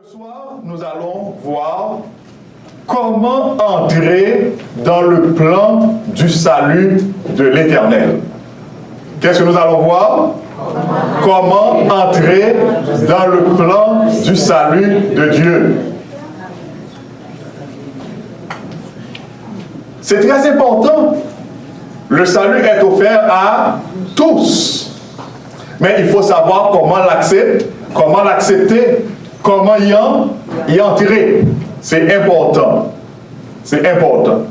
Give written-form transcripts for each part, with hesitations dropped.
Ce soir, nous allons voir comment entrer dans le plan du salut de l'Éternel. Qu'est-ce que nous allons voir? Comment entrer dans le plan du salut de Dieu. C'est très important. Le salut est offert à tous. Mais il faut savoir comment l'accepter, comment y entrer. C'est important. C'est important.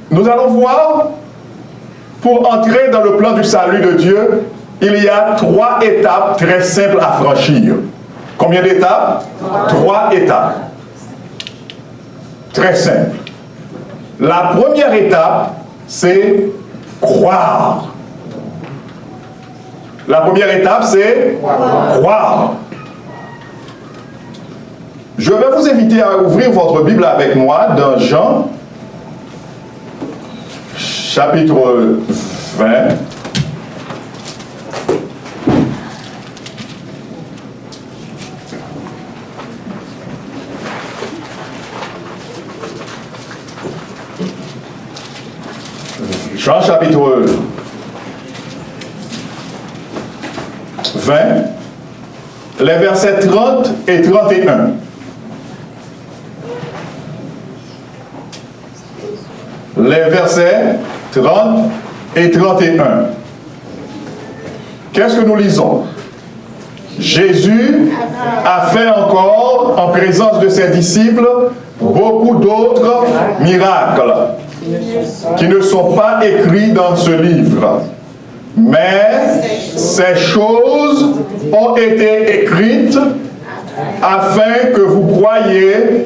Nous allons voir, pour entrer dans le plan du salut de Dieu, il y a 3 étapes très simples à franchir. Combien d'étapes? 3 étapes. Très simple. La première étape, c'est croire. La première étape, c'est croire. Je vais vous inviter à ouvrir votre Bible avec moi dans Jean, chapitre 20. Jean, chapitre 20, les versets 30 et 31. Les versets 30 et 31. Qu'est-ce que nous lisons? Jésus a fait encore, en présence de ses disciples, beaucoup d'autres miracles qui ne sont pas écrits dans ce livre. Mais ces choses ont été écrites afin que vous croyiez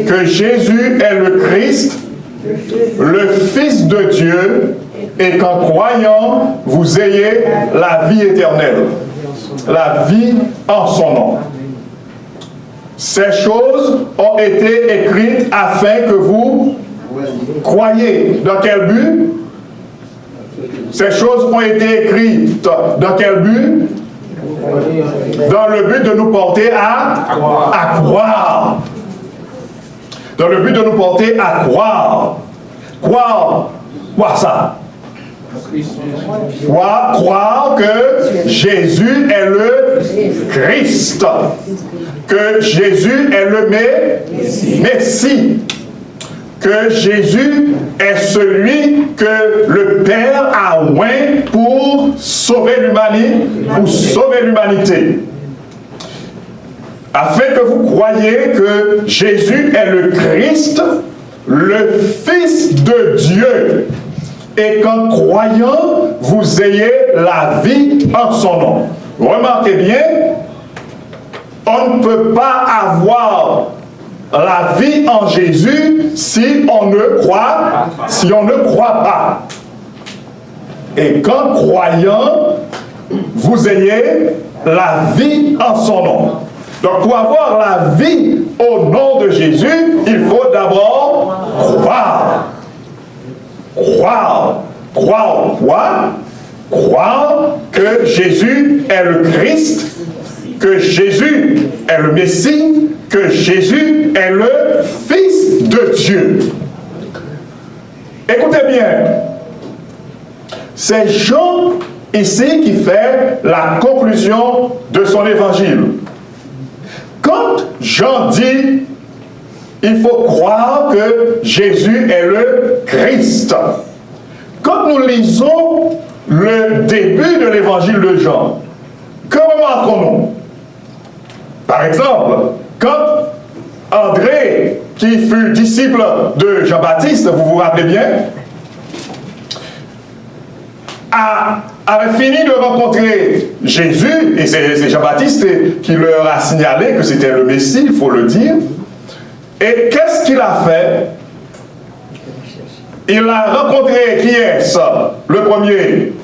que Jésus est le Christ, le Fils de Dieu, et qu'en croyant, vous ayez la vie éternelle, la vie en son nom. Ces choses ont été écrites afin que vous croyiez. Dans quel but? Ces choses ont été écrites dans quel but? Dans le but de nous porter à croire. Dans le but de nous porter à croire. Croire quoi ça? Croire que Jésus est le Christ. Que Jésus est le Messie. Que Jésus est celui que le Père a oint pour sauver l'humanité. Afin que vous croyiez que Jésus est le Christ, le Fils de Dieu, et qu'en croyant, vous ayez la vie en son nom. Remarquez bien, on ne peut pas avoir la vie en Jésus si on ne croit pas. Et qu'en croyant, vous ayez la vie en son nom. Donc pour avoir la vie au nom de Jésus, il faut d'abord croire. Croire quoi? Croire que Jésus est le Christ, que Jésus est le Messie, que Jésus est le Fils de Dieu. Écoutez bien, c'est Jean ici qui fait la conclusion de son évangile. Quand Jean dit, il faut croire que Jésus est le Christ. Quand nous lisons le début de l'évangile de Jean, que remarquons-nous? Par exemple, quand André, qui fut disciple de Jean-Baptiste, vous vous rappelez bien, avait fini de rencontrer Jésus, et c'est Jean-Baptiste qui leur a signalé que c'était le Messie, il faut le dire. Et qu'est-ce qu'il a fait? Il a rencontré, qui est ça? Le premier?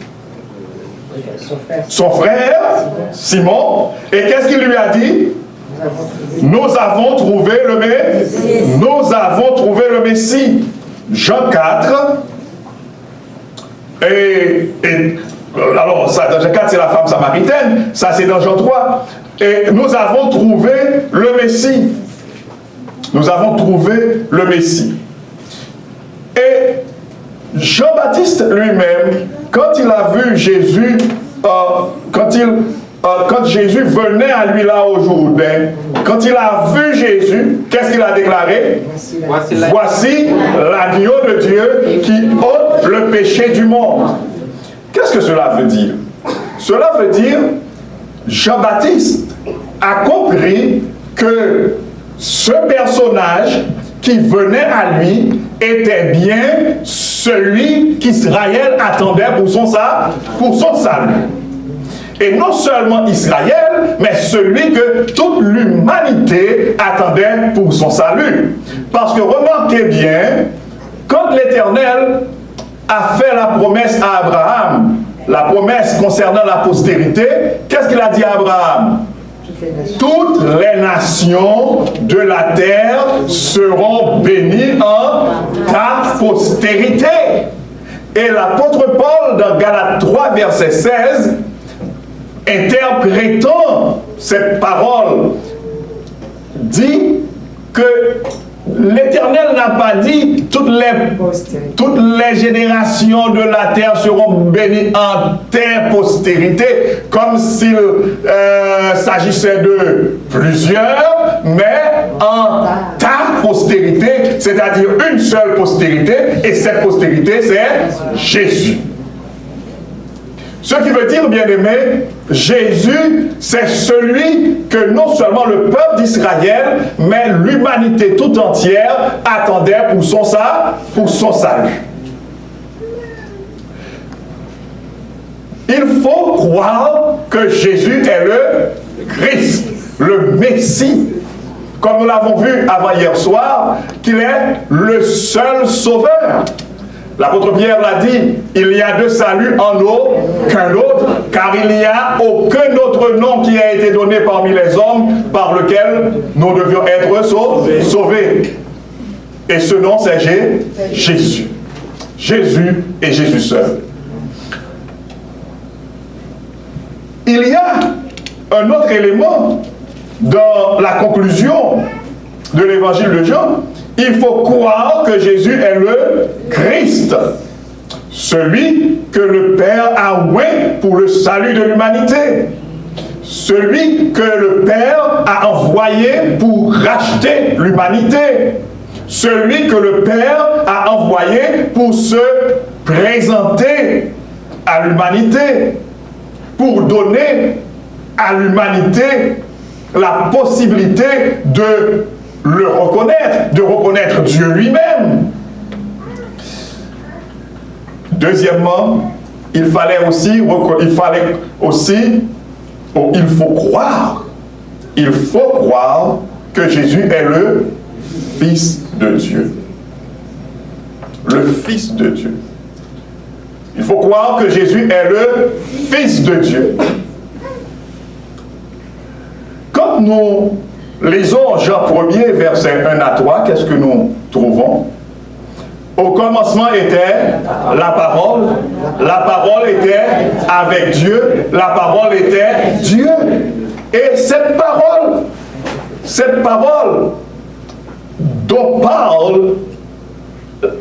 Son frère, Simon. Et qu'est-ce qu'il lui a dit? Nous avons trouvé le Messie. Jean 4. Alors, ça, dans Jean 4, c'est la femme samaritaine. Ça, c'est dans Jean 3. Et nous avons trouvé le Messie. Nous avons trouvé le Messie. Et Jean-Baptiste lui-même, quand il a vu Jésus, quand Jésus venait à lui là au Jourdain, quand il a vu Jésus, qu'est-ce qu'il a déclaré? Voici l'agneau de Dieu qui ôte le péché du monde. Qu'est-ce que cela veut dire? Cela veut dire, Jean-Baptiste a compris que ce personnage qui venait à lui était bien celui qu'Israël attendait pour son salut. Et non seulement Israël, mais celui que toute l'humanité attendait pour son salut. Parce que remarquez bien, quand l'Éternel a fait la promesse à Abraham, la promesse concernant la postérité, qu'est-ce qu'il a dit à Abraham? Toutes les nations de la terre seront bénies en ta postérité. Et l'apôtre Paul, dans Galates 3, verset 16, interprétant cette parole, dit que l'Éternel n'a pas dit toutes les générations de la terre seront bénies en tes postérités, comme s'il s'agissait de plusieurs, mais en ta postérité, c'est-à-dire une seule postérité, et cette postérité, c'est Jésus. Ce qui veut dire, bien-aimé, Jésus, c'est celui que non seulement le peuple d'Israël, mais l'humanité tout entière attendait pour son salut. Il faut croire que Jésus est le Christ, le Messie. Comme nous l'avons vu avant hier soir, qu'il est le seul sauveur. L'apôtre Pierre l'a dit, il y a de salut en aucun autre, car il n'y a aucun autre nom qui a été donné parmi les hommes par lequel nous devions être sauvés. Et ce nom, c'est Jésus. Jésus et Jésus seul. Il y a un autre élément dans la conclusion de l'évangile de Jean. Il faut croire que Jésus est le Christ, celui que le Père a oint pour le salut de l'humanité, celui que le Père a envoyé pour racheter l'humanité, celui que le Père a envoyé pour se présenter à l'humanité, pour donner à l'humanité la possibilité de le reconnaître, de reconnaître Dieu lui-même. Deuxièmement, il faut croire que Jésus est le Fils de Dieu. Le Fils de Dieu. Il faut croire que Jésus est le Fils de Dieu. Quand nous lisons Jean 1er, versets 1 à 3, qu'est-ce que nous trouvons? Au commencement était la parole était avec Dieu, la parole était Dieu. Et cette parole dont parle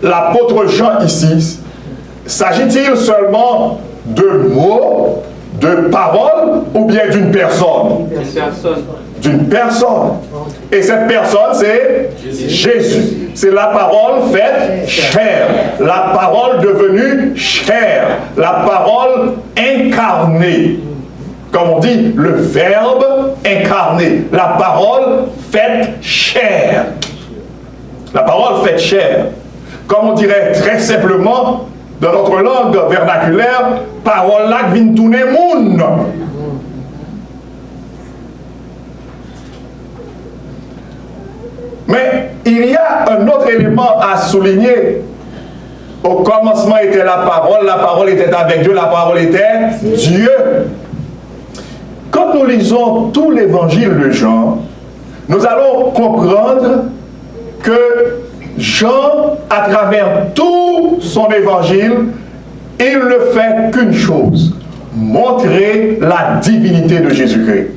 l'apôtre Jean ici, s'agit-il seulement de mots, de paroles, ou bien d'une personne? D'une personne. Et cette personne, c'est Jésus. C'est la parole faite chair. La parole devenue chair. La parole incarnée. Comme on dit, le verbe incarné. La parole faite chair. La parole faite chair. Comme on dirait très simplement, dans notre langue vernaculaire, parole là qui vient tourner moun. Mais il y a un autre élément à souligner. Au commencement était la parole était avec Dieu, la parole était Dieu. Quand nous lisons tout l'évangile de Jean, nous allons comprendre que Jean, à travers tout son évangile, il ne fait qu'une chose, montrer la divinité de Jésus-Christ.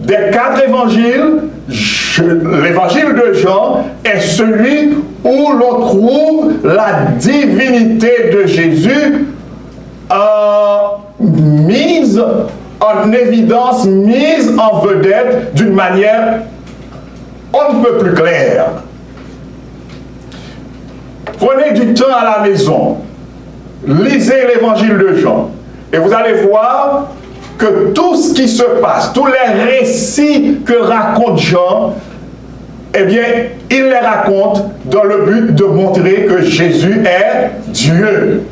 des 4 évangiles, l'évangile de Jean est celui où l'on trouve la divinité de Jésus mise en évidence, mise en vedette d'une manière on ne peut plus claire. Prenez du temps à la maison, lisez l'évangile de Jean et vous allez voir que tout ce qui se passe, tous les récits que raconte Jean, eh bien, il les raconte dans le but de montrer que Jésus est Dieu.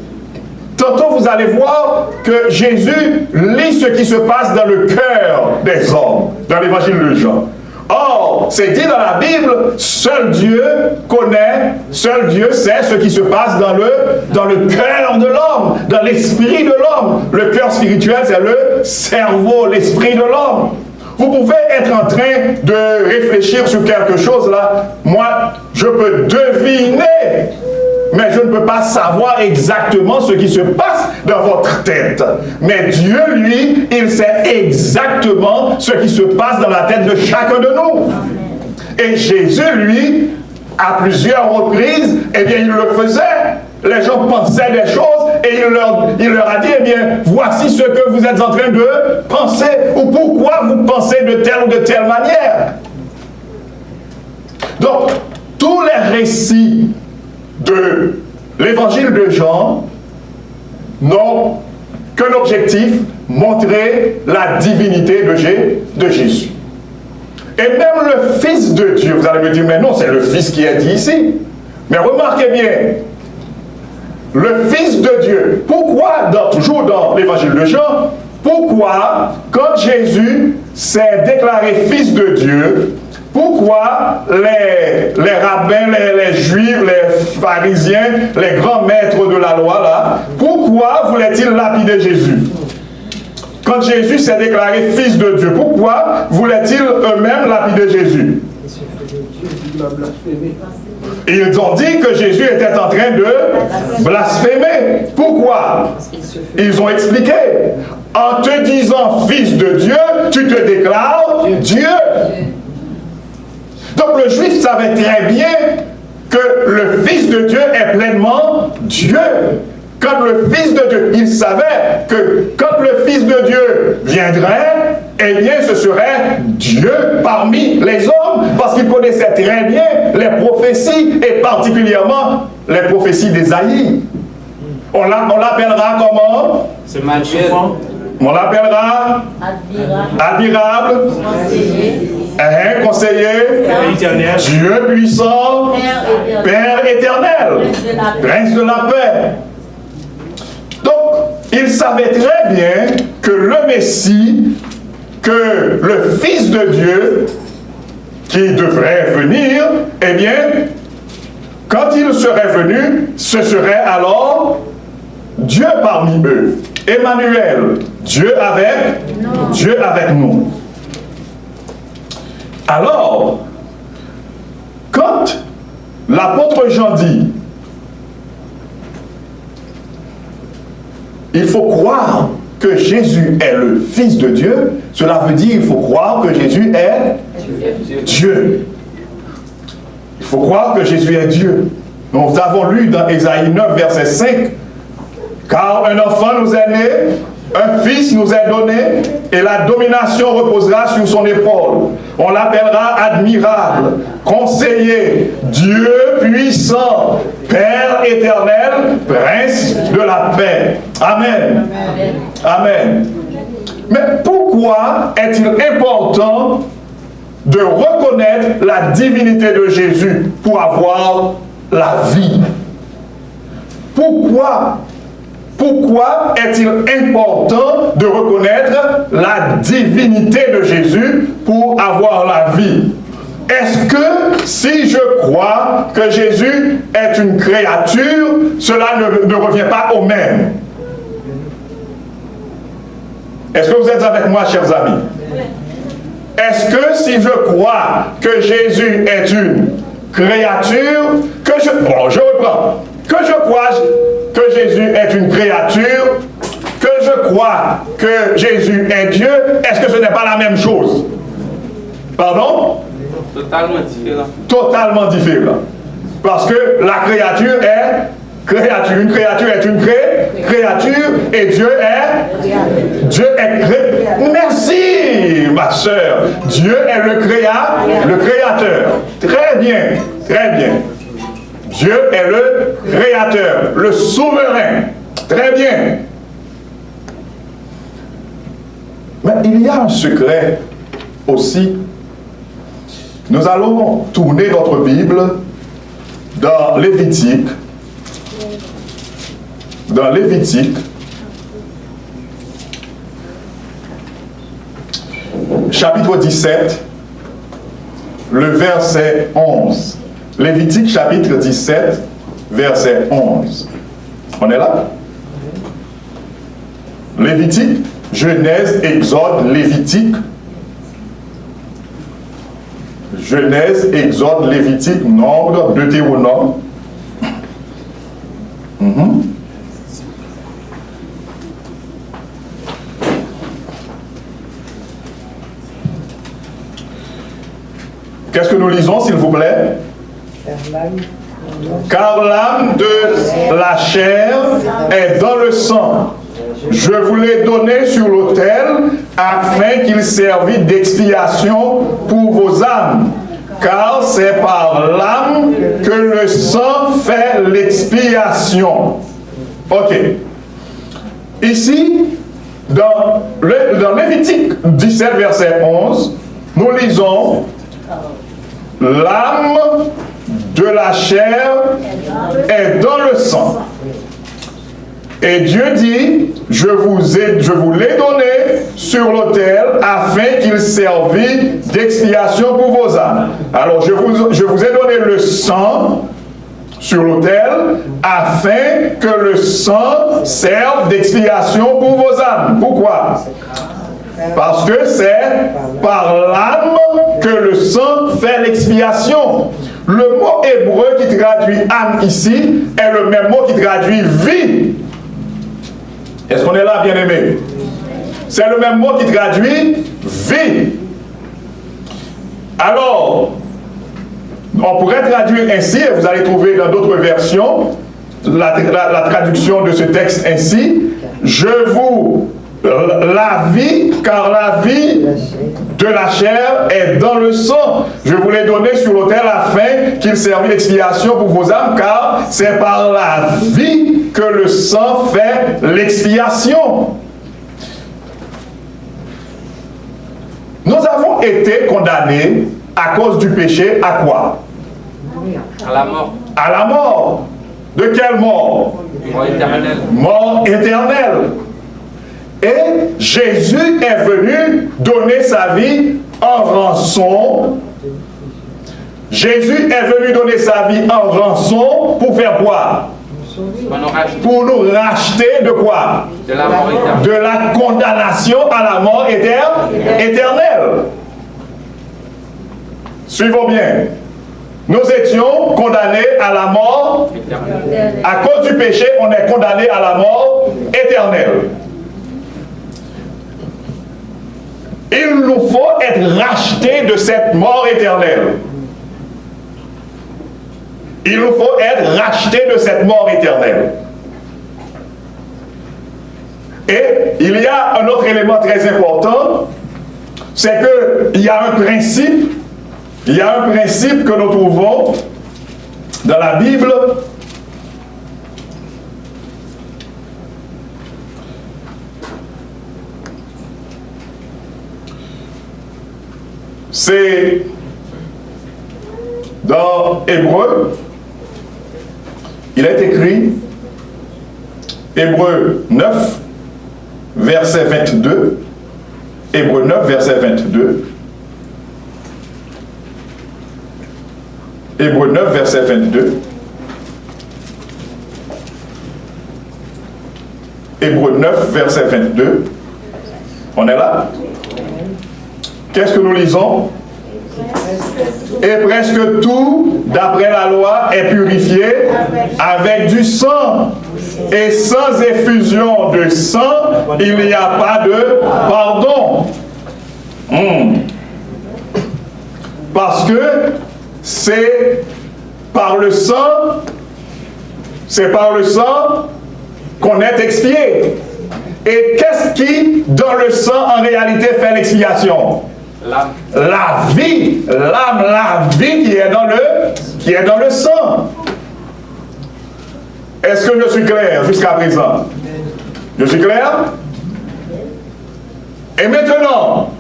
Tantôt, vous allez voir que Jésus lit ce qui se passe dans le cœur des hommes, dans l'évangile de Jean. Or, c'est dit dans la Bible, seul Dieu connaît, seul Dieu sait ce qui se passe dans le cœur de l'homme, dans l'esprit de l'homme. Le cœur spirituel, c'est le cerveau, l'esprit de l'homme. Vous pouvez être en train de réfléchir sur quelque chose là. Moi, je peux deviner, mais je ne peux pas savoir exactement ce qui se passe dans votre tête. Mais Dieu, lui, il sait exactement ce qui se passe dans la tête de chacun de nous. Et Jésus, lui, à plusieurs reprises, eh bien, il le faisait. Les gens pensaient des choses et il leur a dit, eh bien, voici ce que vous êtes en train de penser ou pourquoi vous pensez de telle ou de telle manière. Donc, tous les récits de l'évangile de Jean n'ont qu'un objectif, montrer la divinité de Jésus. Et même le Fils de Dieu, vous allez me dire, mais non, c'est le Fils qui est dit ici. Mais remarquez bien, le Fils de Dieu, pourquoi, toujours dans l'évangile de Jean, pourquoi, quand Jésus s'est déclaré Fils de Dieu, pourquoi les rabbins, les juifs, les pharisiens, les grands maîtres de la loi, là, pourquoi voulaient-ils lapider Jésus? Quand Jésus s'est déclaré Fils de Dieu, pourquoi voulaient-ils eux-mêmes lapider Jésus? Ils ont dit que Jésus était en train de blasphémer. Pourquoi? Ils ont expliqué. En te disant Fils de Dieu, tu te déclares Dieu. Donc le juif savait très bien que le Fils de Dieu est pleinement Dieu. Quand le Fils de Dieu, il savait que quand le Fils de Dieu viendrait, eh bien ce serait Dieu parmi les hommes, parce qu'il connaissait très bien les prophéties, et particulièrement les prophéties d'Ésaïe. On l'appellera comment? C'est magnifique. On l'appellera admirable, conseiller, Dieu puissant, Père éternel, Prince de la paix. Donc, il savait très bien que le Messie, que le Fils de Dieu, qui devrait venir, eh bien, quand il serait venu, ce serait alors Dieu parmi eux. Emmanuel, Dieu avec nous. Alors, quand l'apôtre Jean dit, il faut croire que Jésus est le Fils de Dieu, cela veut dire qu'il faut croire que Jésus est Dieu. Il faut croire que Jésus est Dieu. Nous avons lu dans Ésaïe 9, verset 5, car un enfant nous est né, un fils nous est donné, et la domination reposera sur son épaule. On l'appellera admirable, conseiller, Dieu puissant, Père éternel, Prince de la paix. Amen. Amen. Mais pourquoi est-il important de reconnaître la divinité de Jésus pour avoir la vie? Pourquoi est-il important de reconnaître la divinité de Jésus pour avoir la vie? Est-ce que si je crois que Jésus est une créature, cela ne revient pas au même? Est-ce que vous êtes avec moi, chers amis? Est-ce que si je crois que Jésus est une créature, je reprends, que je crois que Jésus est une créature, que je crois que Jésus est Dieu, est-ce que ce n'est pas la même chose? Pardon? Totalement différent. Totalement différent. Parce que la créature est créature. Une créature est une créature et Dieu est Merci, ma soeur. Dieu est le créateur. Très bien, très bien. Dieu est le créateur, le souverain. Très bien. Mais il y a un secret aussi. Nous allons tourner notre Bible dans Lévitique. Dans Lévitique, chapitre 17, le verset 11. Lévitique, chapitre 17, verset 11. On est là? Lévitique, Genèse, Exode, Lévitique. Genèse, Exode, Lévitique, Nombre, Deutéronome. Qu'est-ce que nous lisons, s'il vous plaît? Car l'âme de la chair est dans le sang. Je vous l'ai donné sur l'autel afin qu'il servit d'expiation pour vos âmes. Car c'est par l'âme que le sang fait l'expiation. Ok. Ici, dans Lévitique 17, verset 11, nous lisons l'âme de la chair est dans le sang. Et Dieu dit, je vous l'ai donné sur l'autel afin qu'il servit d'expiation pour vos âmes. Alors je vous ai donné le sang sur l'autel afin que le sang serve d'expiation pour vos âmes. Pourquoi? Parce que c'est par l'âme que le sang fait l'expiation. Le mot hébreu qui traduit âme ici est le même mot qui traduit vie. Est-ce qu'on est là, bien-aimé? C'est le même mot qui traduit vie. Alors, on pourrait traduire ainsi, et vous allez trouver dans d'autres versions la traduction de ce texte ainsi. Je vous la vie, car la vie de la chair est dans le sang. Je vous l'ai donné sur l'autel afin qu'il servît d'expiation pour vos âmes, car c'est par la vie que le sang fait l'expiation. Nous avons été condamnés à cause du péché à quoi? À la mort. À la mort. De quelle mort? Mort éternelle. Mort éternelle. Et Jésus est venu donner sa vie en rançon. Jésus est venu donner sa vie en rançon pour faire quoi? Pour nous racheter de quoi? De la mort éternelle. De la condamnation à la mort éternelle. Suivons bien. Nous étions condamnés à la mort éternelle. À cause du péché, on est condamné à la mort éternelle. Il nous faut être rachetés de cette mort éternelle. Il nous faut être rachetés de cette mort éternelle. Et il y a un autre élément très important, c'est qu'il y a un principe, que nous trouvons dans la Bible. C'est dans Hébreu. Il est écrit, Hébreu 9, verset 22. Hébreu 9, verset 22. Hébreu 9, verset 22. Hébreu 9, verset 22. On est là? Qu'est-ce que nous lisons? Et presque tout, d'après la loi, est purifié avec du sang. Et sans effusion de sang, il n'y a pas de pardon. Parce que c'est par le sang qu'on est expié. Et qu'est-ce qui, dans le sang, en réalité, fait l'expiation? L'âme. La vie, l'âme, la vie qui est dans le sang. Est-ce que je suis clair jusqu'à présent? Je suis clair? Et maintenant,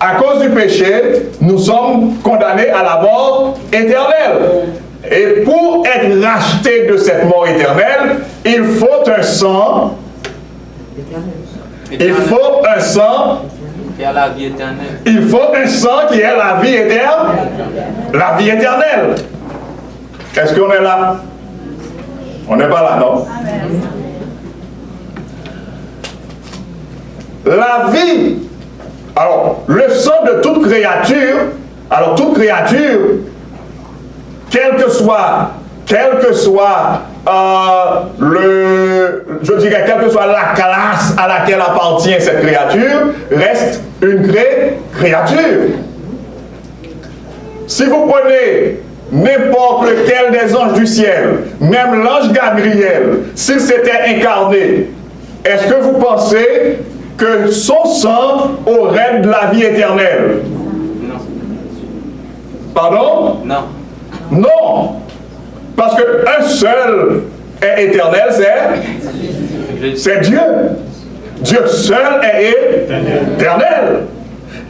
à cause du péché, nous sommes condamnés à la mort éternelle. Et pour être rachetés de cette mort éternelle, il faut un sang. Il faut un sang. Qui a la vie éternelle. Il faut un sang qui est la vie éternelle. La vie éternelle. Est-ce qu'on est là? On n'est pas là, non? La vie. Alors, le sang de toute créature. Alors, toute créature, quel que soit quelle que soit la classe à laquelle appartient cette créature, reste une créature. Si vous prenez n'importe lequel des anges du ciel, même l'ange Gabriel, s'il s'était incarné, est-ce que vous pensez que son sang aurait de la vie éternelle? Non. Pardon? Non. Non. Parce qu'un seul est éternel, c'est Dieu. Dieu seul est éternel.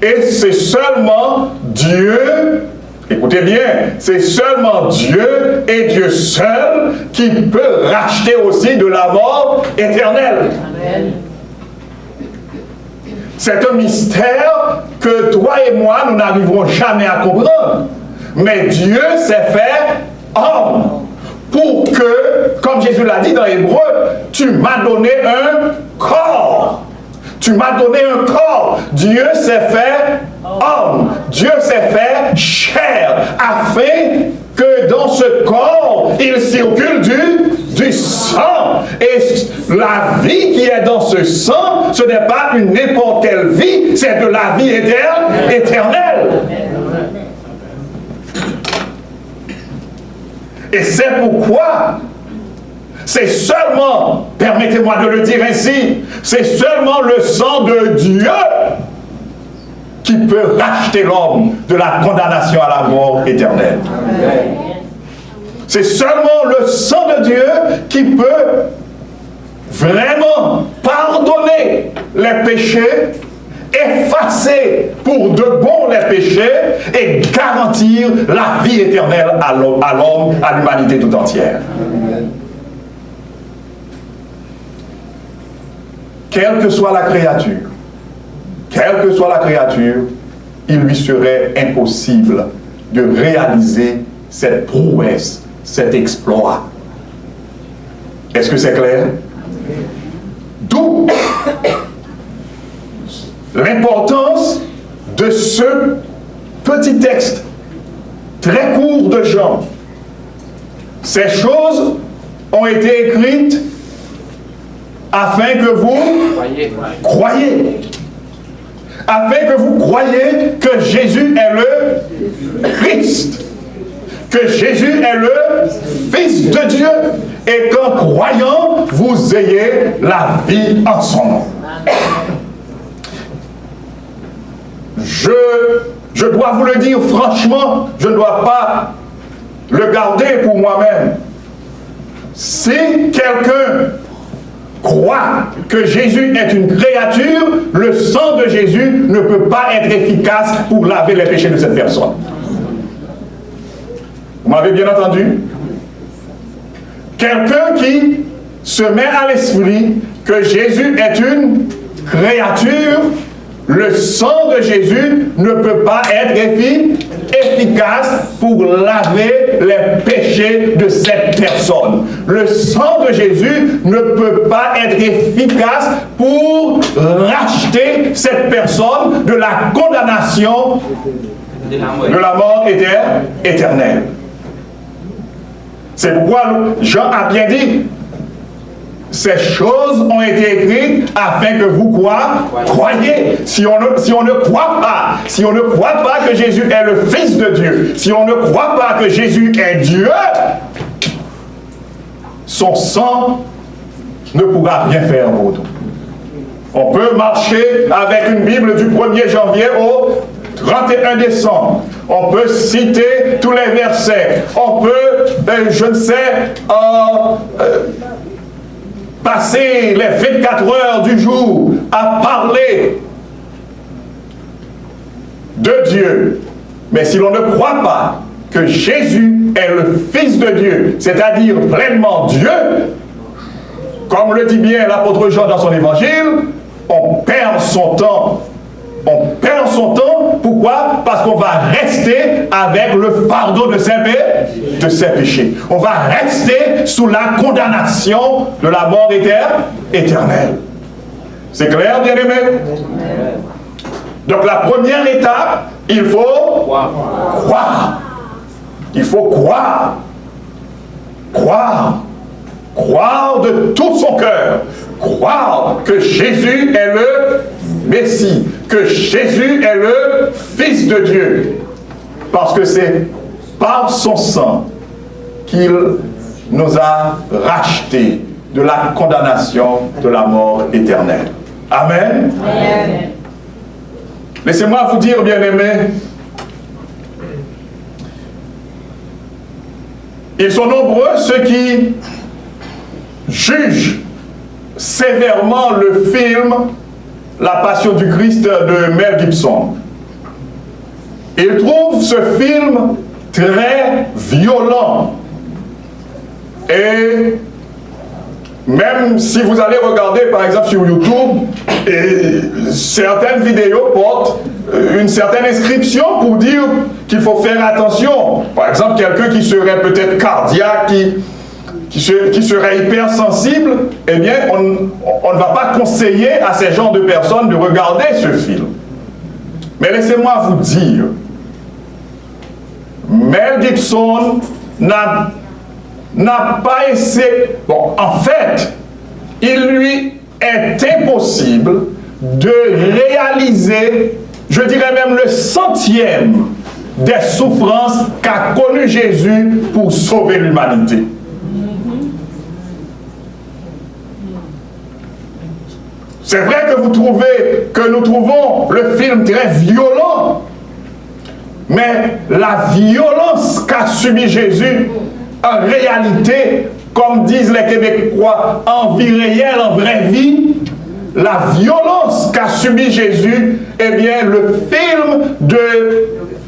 Et c'est seulement Dieu, écoutez bien, c'est seulement Dieu et Dieu seul qui peut racheter aussi de la mort éternelle. Amen. C'est un mystère que toi et moi, nous n'arriverons jamais à comprendre. Mais Dieu s'est fait homme pour que, comme Jésus l'a dit dans Hébreu, tu m'as donné un corps. Tu m'as donné un corps. Dieu s'est fait homme. Dieu s'est fait chair afin que dans ce corps, il circule du sang. Et la vie qui est dans ce sang, ce n'est pas une n'importe quelle vie, c'est de la vie éternelle. Et c'est pourquoi c'est seulement, permettez-moi de le dire ainsi, c'est seulement le sang de Dieu qui peut racheter l'homme de la condamnation à la mort éternelle. C'est seulement le sang de Dieu qui peut vraiment pardonner les péchés, effacer pour de bon les péchés et garantir la vie éternelle à l'homme, à l'humanité tout entière. Quelle que soit la créature, il lui serait impossible de réaliser cette prouesse, cet exploit. Est-ce que c'est clair? D'où l'importance de ce petit texte très court de Jean. Ces choses ont été écrites afin que vous croyez. Afin que vous croyiez que Jésus est le Christ. Que Jésus est le Fils de Dieu. Et qu'en croyant, vous ayez la vie en son nom. Je dois vous le dire franchement, je ne dois pas le garder pour moi-même. Si quelqu'un croit que Jésus est une créature, le sang de Jésus ne peut pas être efficace pour laver les péchés de cette personne. Vous m'avez bien entendu? Quelqu'un qui se met à l'esprit que Jésus est une créature, le sang de Jésus ne peut pas être efficace pour laver les péchés de cette personne. Le sang de Jésus ne peut pas être efficace pour racheter cette personne de la condamnation de la mort éternelle. C'est pourquoi Jean a bien dit, ces choses ont été écrites afin que vous croyez. Si on ne croit pas que Jésus est le Fils de Dieu, si on ne croit pas que Jésus est Dieu, son sang ne pourra rien faire pour nous. On peut marcher avec une Bible du 1er janvier au 31 décembre. On peut citer tous les versets. On peut, passer les 24 heures du jour à parler de Dieu. Mais si l'on ne croit pas que Jésus est le Fils de Dieu, c'est-à-dire pleinement Dieu, comme le dit bien l'apôtre Jean dans son évangile, on perd son temps. On perd son temps, pourquoi? Parce qu'on va rester avec le fardeau de ses péchés. On va rester sous la condamnation de la mort éternelle. C'est clair, bien-aimé? Donc la première étape, il faut croire. Il faut croire. Croire de tout son cœur. Croire que Jésus est le Messie, que Jésus est le Fils de Dieu. Parce que c'est par son sang qu'il nous a rachetés de la condamnation de la mort éternelle. Amen. Amen. Laissez-moi vous dire, bien-aimés, ils sont nombreux ceux qui jugent sévèrement le film La Passion du Christ de Mel Gibson. Ils trouvent ce film très violent. Et même si vous allez regarder par exemple sur YouTube, certaines vidéos portent une certaine inscription pour dire qu'il faut faire attention. Par exemple, quelqu'un qui serait peut-être cardiaque, qui serait hypersensible, eh bien, on ne va pas conseiller à ces genres de personnes de regarder ce film. Mais laissez-moi vous dire, Mel Gibson n'a pas essayé... Bon, en fait, il lui est impossible de réaliser, je dirais même le centième des souffrances qu'a connu Jésus pour sauver l'humanité. C'est vrai que nous trouvons le film très violent, mais la violence qu'a subi Jésus, en réalité, comme disent les Québécois, en vie réelle, en vraie vie, la violence qu'a subi Jésus, eh bien, le film de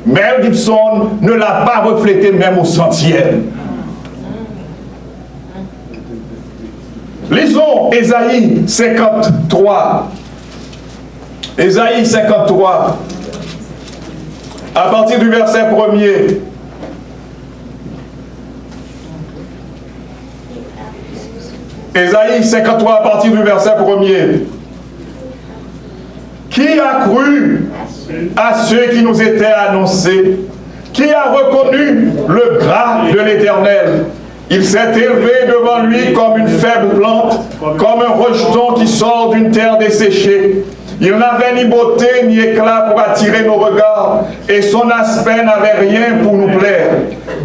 Mel Gibson ne l'a pas reflété même au centième. Lisons Ésaïe 53. Ésaïe 53. À partir du verset 1er. Ésaïe 53 à partir du verset 1er. Qui a cru à ceux qui nous étaient annoncés? Qui a reconnu le bras de l'Éternel? Il s'est élevé devant lui comme une faible plante, comme un rejeton qui sort d'une terre desséchée. Il n'avait ni beauté ni éclat pour attirer nos regards, et son aspect n'avait rien pour nous plaire.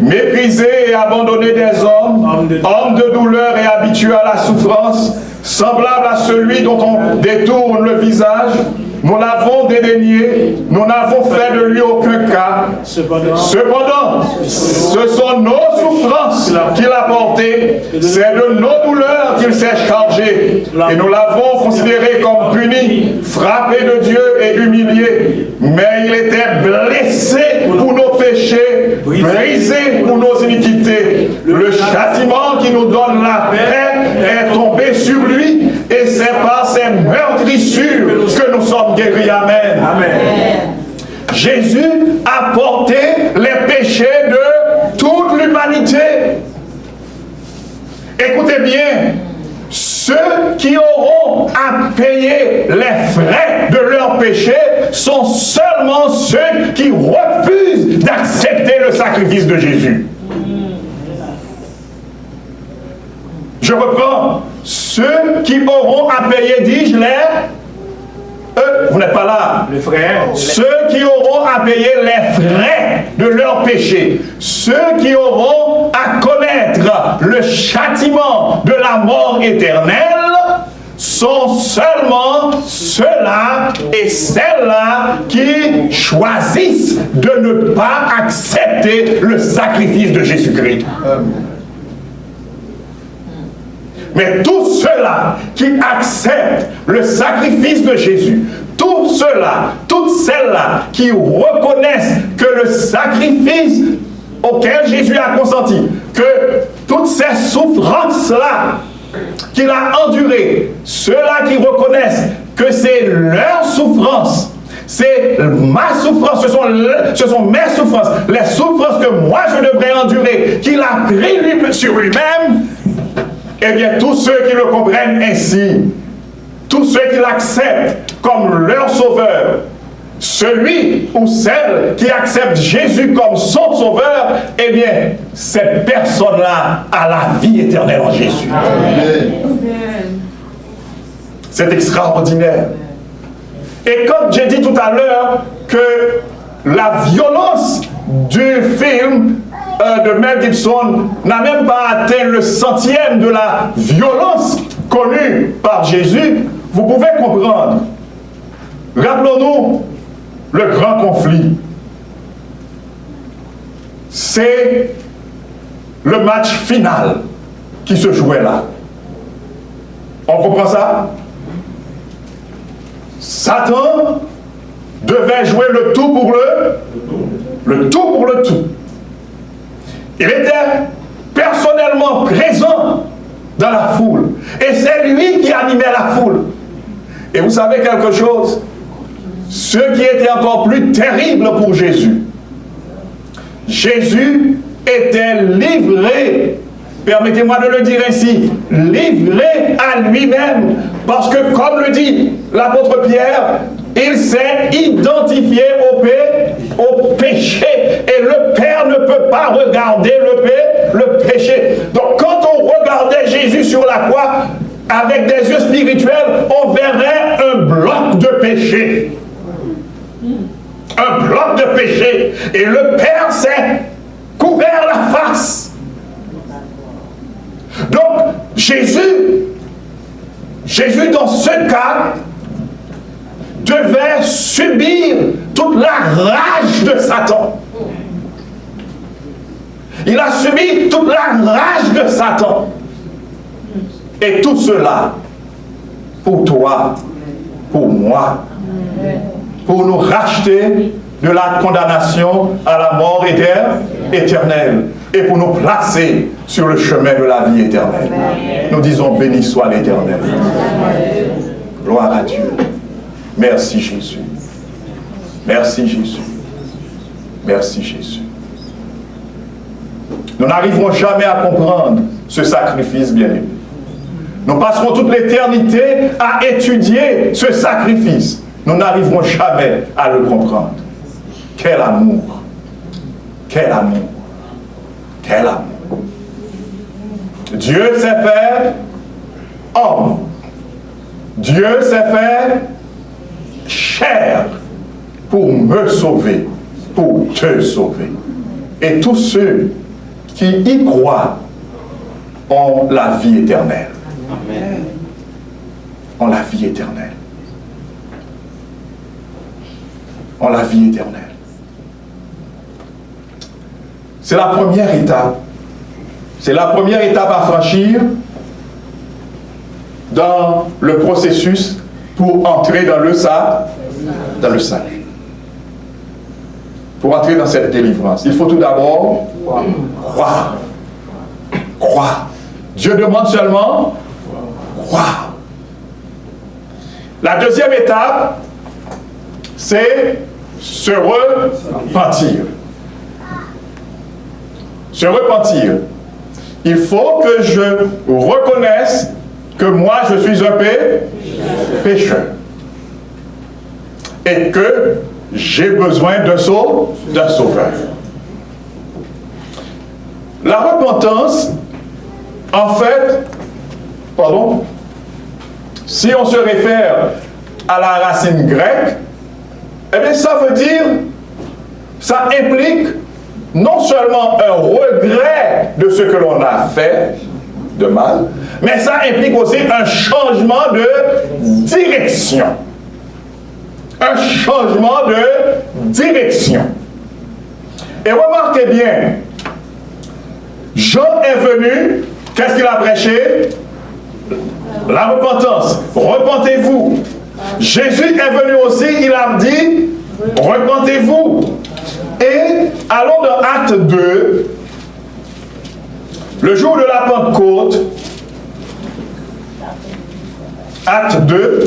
Méprisé et abandonné des hommes, homme de douleur et habitué à la souffrance, semblable à celui dont on détourne le visage, nous l'avons dédaigné, nous n'avons fait de lui aucun cas. Cependant, ce sont nos souffrances qu'il a portées, c'est de nos douleurs qu'il s'est chargé, et nous l'avons considéré comme puni, frappé de Dieu et humilié. Mais il était blessé pour nos péchés, brisé pour nos iniquités. Le châtiment qui nous donne la paix est tombé sur lui, et c'est par ses meurtrissures que nous sommes guéris. Amen. Amen. Jésus a porté les péchés de toute l'humanité. Écoutez bien, ceux qui auront à payer les frais de leurs péchés sont seulement ceux qui refusent d'accepter le sacrifice de Jésus. Je reprends. ceux qui auront à payer, dis-je, vous n'êtes pas là. Les frères. Ceux qui auront à payer les frais de leur péché, ceux qui auront à connaître le châtiment de la mort éternelle, sont seulement ceux-là et celles-là qui choisissent de ne pas accepter le sacrifice de Jésus-Christ. Mais tous ceux-là qui acceptent le sacrifice de Jésus, tous ceux-là, toutes celles-là qui reconnaissent que le sacrifice auquel Jésus a consenti, que toutes ces souffrances-là qu'il a endurées, ceux-là qui reconnaissent que c'est leur souffrance, c'est ma souffrance, ce sont mes souffrances, les souffrances que moi je devrais endurer, qu'il a pris sur lui-même, eh bien, tous ceux qui le comprennent ainsi, tous ceux qui l'acceptent comme leur sauveur, celui ou celle qui accepte Jésus comme son sauveur, eh bien, cette personne-là a la vie éternelle en Jésus. C'est extraordinaire. Et comme j'ai dit tout à l'heure que la violence du film de Mel Gibson n'a même pas atteint le centième de la violence connue par Jésus, vous pouvez comprendre. Rappelons-nous le grand conflit. C'est le match final qui se jouait là. On comprend ça? Satan devait jouer le tout pour le tout pour le tout. Il était personnellement présent dans la foule. Et c'est lui qui animait la foule. Et vous savez quelque chose? Ce qui était encore plus terrible pour Jésus, Jésus était livré, permettez-moi de le dire ainsi, livré à lui-même. Parce que, comme le dit l'apôtre Pierre, il s'est identifié au péché. Et le Père ne peut pas regarder le péché. Donc quand on regardait Jésus sur la croix, avec des yeux spirituels, on verrait un bloc de péché. Un bloc de péché. Et le Père s'est couvert la face. Donc Jésus dans ce cas, devait subir toute la rage de Satan. Il a subi toute la rage de Satan. Et tout cela, pour toi, pour moi, pour nous racheter de la condamnation à la mort éternelle et pour nous placer sur le chemin de la vie éternelle. Nous disons béni soit l'Éternel. Gloire à Dieu. Merci Jésus. Merci Jésus. Merci Jésus. Nous n'arriverons jamais à comprendre ce sacrifice bien-aimé. Nous passerons toute l'éternité à étudier ce sacrifice. Nous n'arriverons jamais à le comprendre. Quel amour! Quel amour! Quel amour! Dieu s'est fait homme. Dieu s'est fait chair pour me sauver, pour te sauver. Et tous ceux qui y croient ont la vie éternelle. Amen. Ont la vie éternelle. Ont la vie éternelle. C'est la première étape. C'est la première étape à franchir dans le processus pour entrer dans le salut. Pour entrer dans cette délivrance, il faut tout d'abord croire. Croire. Dieu demande seulement croire. La deuxième étape, c'est se repentir. Se repentir. Il faut que je reconnaisse que moi je suis un pécheur. Et que j'ai besoin d'un sauveur. La repentance, en fait, si on se réfère à la racine grecque, eh bien ça veut dire, ça implique non seulement un regret de ce que l'on a fait de mal, mais ça implique aussi un changement de direction. Un changement de direction. Et remarquez bien, Jean est venu, qu'est-ce qu'il a prêché? La repentance. Repentez-vous. Jésus est venu aussi, il a dit, repentez-vous. Et allons dans Acte 2, le jour de la Pentecôte, Acte 2,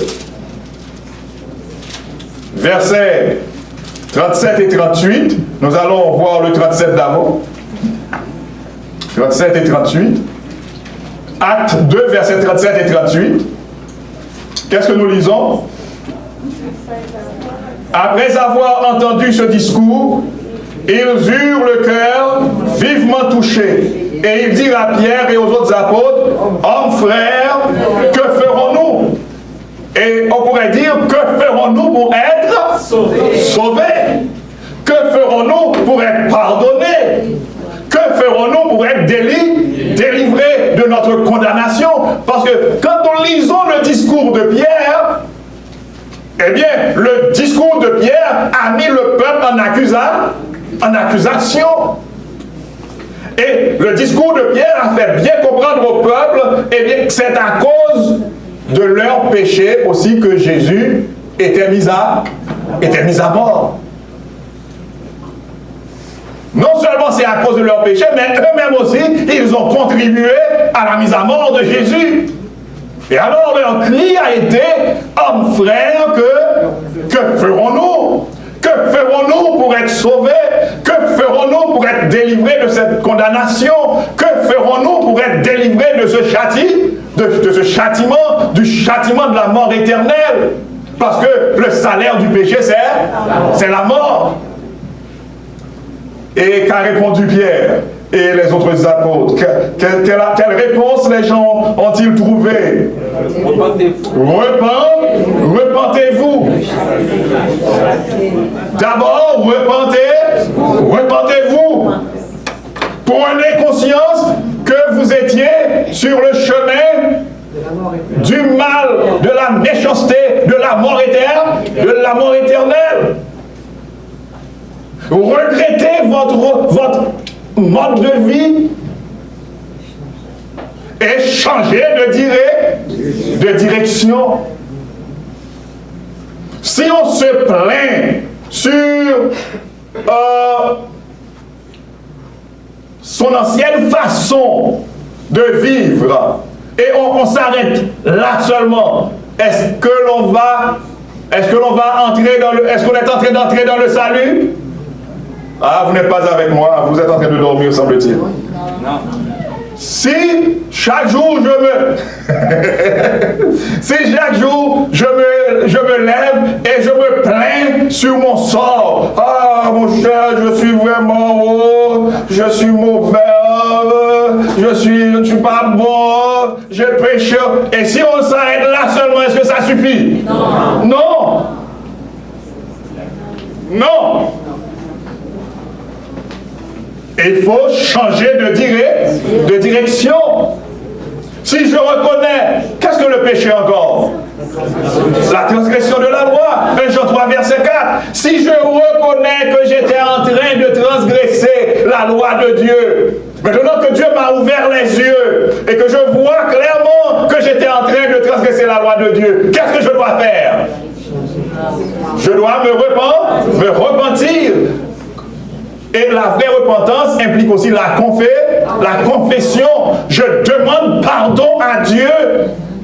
versets 37 et 38, nous allons voir le 37 d'abord. 37 et 38. Acte 2, versets 37 et 38. Qu'est-ce que nous lisons? Après avoir entendu ce discours, ils eurent le cœur vivement touché. Et ils dirent à Pierre et aux autres apôtres, hommes frères, que ferons-nous? Et on pourrait dire, que ferons-nous pour être sauvés? Que ferons-nous pour être pardonnés? Que ferons-nous pour être délivrés de notre condamnation? Parce que quand nous lisons le discours de Pierre, eh bien, le discours de Pierre a mis le peuple en accusation. Et le discours de Pierre a fait bien comprendre au peuple, eh bien, que c'est à cause de leur péché aussi que Jésus était mis à mort. Non seulement c'est à cause de leur péché, mais eux-mêmes aussi, ils ont contribué à la mise à mort de Jésus. Et alors leur cri a été, hommes frères, que ferons-nous? Que ferons-nous pour être sauvés? Que ferons-nous pour être délivrés de cette condamnation? Que ferons-nous pour être délivrés de ce châtiment, du châtiment de la mort éternelle? Parce que le salaire du péché, c'est la mort. Et qu'a répondu Pierre et les autres apôtres? Quelle réponse les gens ont-ils trouvé? Repentez-vous. D'abord, repentez-vous. Prenez conscience que vous étiez sur le chemin du mal, de la méchanceté, de la mort éternelle. Regrettez votre mode de vie et changez de direction. Si on se plaint sur son ancienne façon de vivre et on s'arrête là seulement, est-ce qu'on est en train d'entrer dans le salut? Ah, vous n'êtes pas avec moi, vous êtes en train de dormir, semble-t-il. Non. Si chaque jour si chaque jour je me lève et je me plains sur mon sort. Ah, mon cher, je suis vraiment je suis mauvais, je ne suis pas bon, je péché. Et si on s'arrête là seulement, est-ce que ça suffit? Non. Non. Non. Il faut changer de direction. Si je reconnais, qu'est-ce que le péché encore? La transgression de la loi. 1 Jean 3, verset 4. Si je reconnais que j'étais en train de transgresser la loi de Dieu, maintenant que Dieu m'a ouvert les yeux et que je vois clairement que j'étais en train de transgresser la loi de Dieu, qu'est-ce que je dois faire? Je dois me repentir. Et la vraie repentance implique aussi la confession. Je demande pardon à Dieu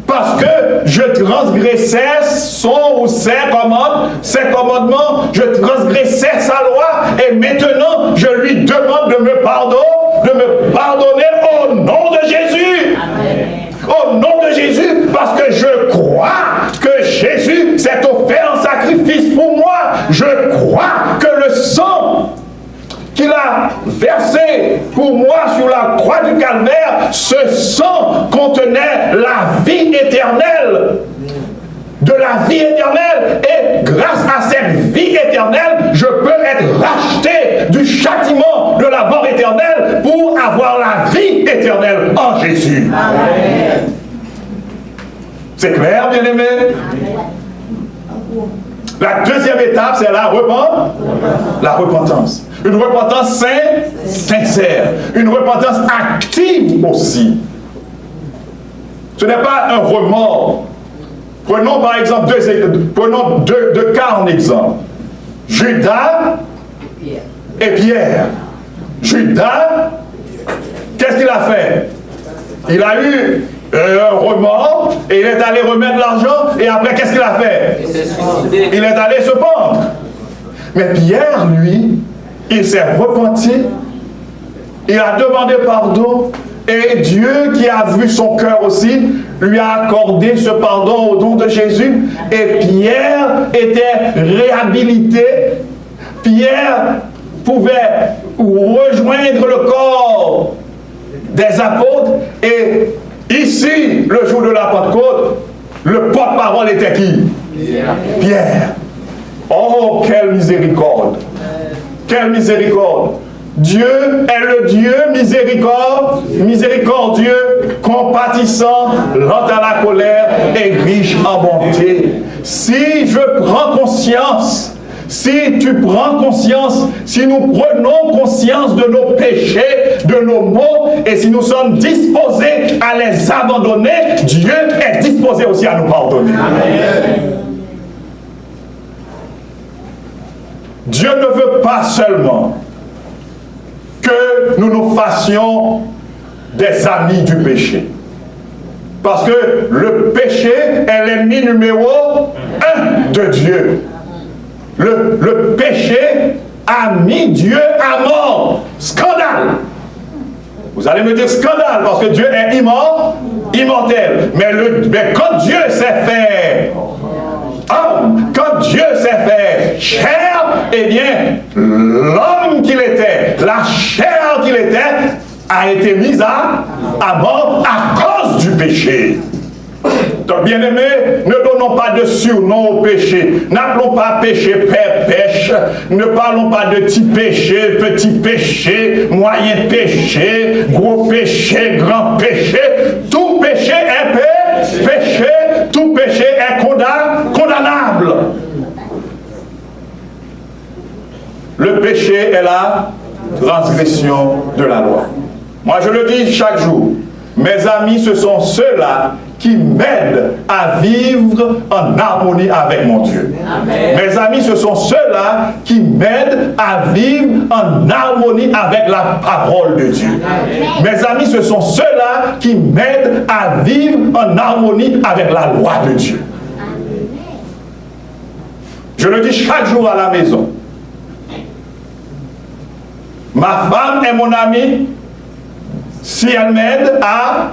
parce que je transgressais son ou ses commandements, je transgressais sa loi et maintenant je lui demande de me pardonner au nom de Jésus. Amen. Au nom de Jésus, parce que je crois que Jésus s'est offert en sacrifice pour moi. Je crois que le sang qu'il a versé pour moi sur la croix du calvaire, ce sang contenait la vie éternelle. de la vie éternelle. Et grâce à cette vie éternelle, je peux être racheté du châtiment de la mort éternelle pour avoir la vie éternelle en Jésus. Amen. C'est clair, bien-aimé? La deuxième étape, c'est la repentance. Une repentance sincère. Une repentance active aussi. Ce n'est pas un remords. Prenons par exemple deux cas en exemple. Judas et Pierre. Judas, qu'est-ce qu'il a fait? Il a eu un remords et il est allé remettre l'argent et après qu'est-ce qu'il a fait? Il est allé se pendre. Mais Pierre, lui, il s'est repenti, il a demandé pardon et Dieu qui a vu son cœur aussi lui a accordé ce pardon au nom de Jésus et Pierre était réhabilité. Pierre pouvait rejoindre le corps des apôtres et ici, le jour de la Pentecôte, le porte-parole était qui? Pierre. Oh, quelle miséricorde! Quelle miséricorde! Dieu est le Dieu miséricordieux, compatissant, lent à la colère et riche en bonté. Si je prends conscience, si tu prends conscience, si nous prenons conscience de nos péchés, de nos maux, et si nous sommes disposés à les abandonner, Dieu est disposé aussi à nous pardonner. Amen. Dieu ne veut pas seulement que nous nous fassions des amis du péché. Parce que le péché est l'ennemi numéro 1 de Dieu. Le péché a mis Dieu à mort. Scandale. Vous allez me dire scandale parce que Dieu est immortel. Mais quand Dieu s'est fait homme, quand Dieu s'est fait chair, eh bien, l'homme qu'il était, la chair qu'il était, a été mise à mort à cause du péché. Donc, bien-aimés, ne donnons pas de surnom au péché. N'appelons pas péché père pêche. Ne parlons pas de petit péché, moyen péché, gros péché, grand péché. Tout péché est péché. Tout péché est condamnable. Le péché est la transgression de la loi. Moi, je le dis chaque jour. Mes amis, ce sont ceux-là qui m'aident à vivre en harmonie avec mon Dieu. Amen. Mes amis, ce sont ceux-là qui m'aident à vivre en harmonie avec la parole de Dieu. Amen. Mes amis, ce sont ceux-là qui m'aident à vivre en harmonie avec la loi de Dieu. Amen. Je le dis chaque jour à la maison. Ma femme est mon amie si elle m'aide à